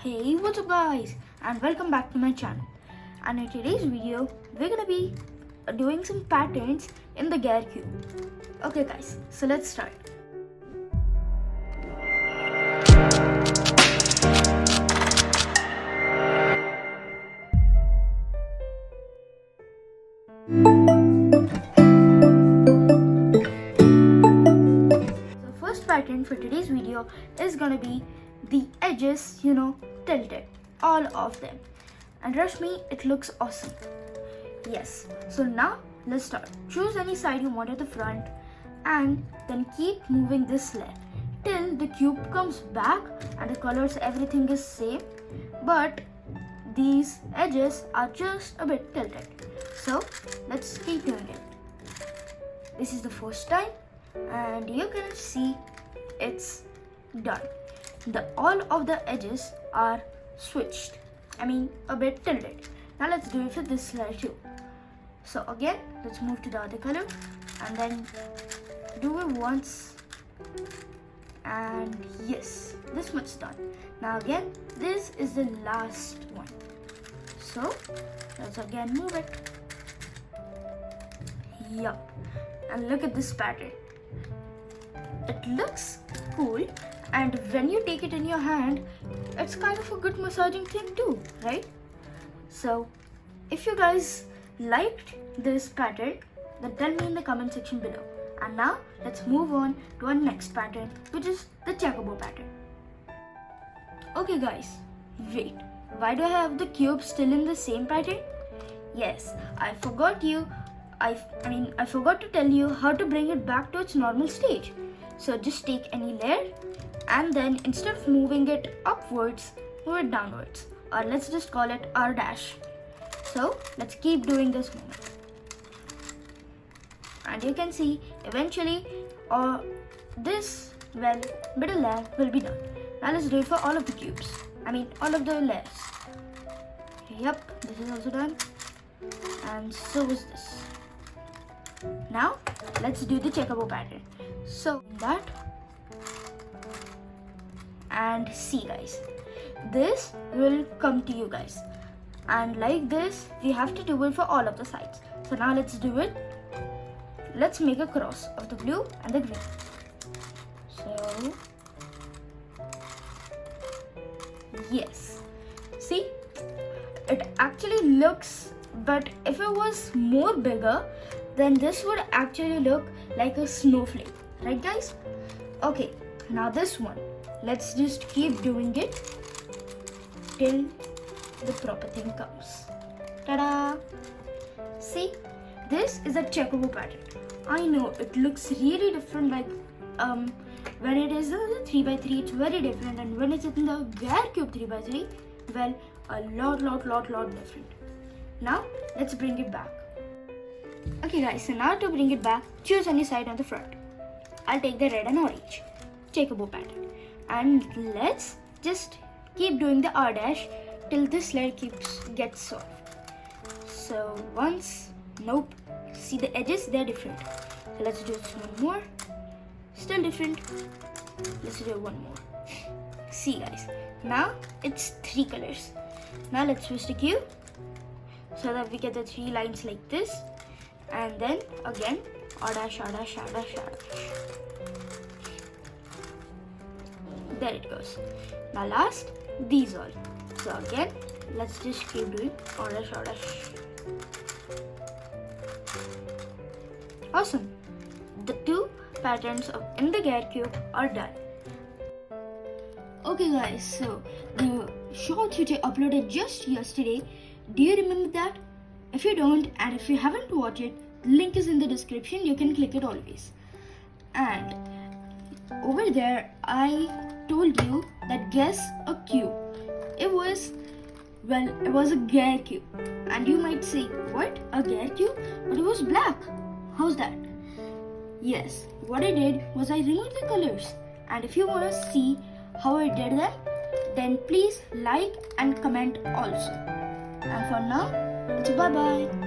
Hey, what's up guys, and welcome back to my channel. And in today's video we're gonna be doing some patterns in the gear cube. Okay guys, so let's start. So first pattern for today's video is gonna be the edges, tilted, all of them. And trust me, it looks awesome. Yes, so now let's start. Choose any side you want at the front and then keep moving this layer till the cube comes back and the colors, everything is same, but these edges are just a bit tilted. So let's keep doing it. This is the first time and you can see it's done. All of the edges are switched, a bit tilted. Now let's do it for this layer too. So again, let's move to the other color and then do it once, and yes, this much done. Now again, this is the last one, so let's again move it. Yup, and look at this pattern. It looks cool, and when you take it in your hand, it's kind of a good massaging thing too, right? So if you guys liked this pattern, then tell me in the comment section below. And now let's move on to our next pattern, which is the checkerboard pattern. Okay guys, wait, why do I have the cube still in the same pattern? Yes, I forgot to tell you how to bring it back to its normal stage. So just take any layer and then instead of moving it upwards, move it downwards, or let's just call it R dash. So let's keep doing this movement. And you can see eventually this middle layer will be done. Now let's do it for all of the cubes. All of the layers. Yep, this is also done. And so is this. Now let's do the checkerboard pattern. So that, and see guys, this will come to you guys, and like this we have to do it for all of the sides. So now let's do it. Let's make a cross of the blue and the green. So yes, see, it actually looks, but if it was more bigger, then this would actually look like a snowflake, right guys? Okay, now this one, let's just keep doing it till the proper thing comes. Ta-da! See, this is a checkerboard pattern. I know it looks really different, like when it is in the 3x3 it's very different, and when it's in the gear cube 3x3, well, a lot different. Now let's bring it back. Okay guys, so now to bring it back, choose any side on the front. I'll take the red and orange checkerboard pattern, and let's just keep doing the R dash till this layer gets soft. So once, nope, see the edges, they're different. So let's do this one more, still different. Let's do one more. See guys, now it's 3 colors. Now let's switch the cube so that we get the 3 lines like this, and then again R dash, R dash, R dash, R dash. There it goes. Now last, these all. So again, let's just keep doing R dash, R dash. Awesome. The 2 patterns in the gear cube are done. Okay guys, so the shorts which I uploaded just yesterday, do you remember that? If you don't, and if you haven't watched it, the link is in the description, you can click it always. And over there I told you that guess a cube. It was a gear cube, and you might say, what, a gear cube? But it was black. How's that? Yes, what I did was I removed the colors, and if you want to see how I did them, then please like and comment also. And for now, it's bye bye.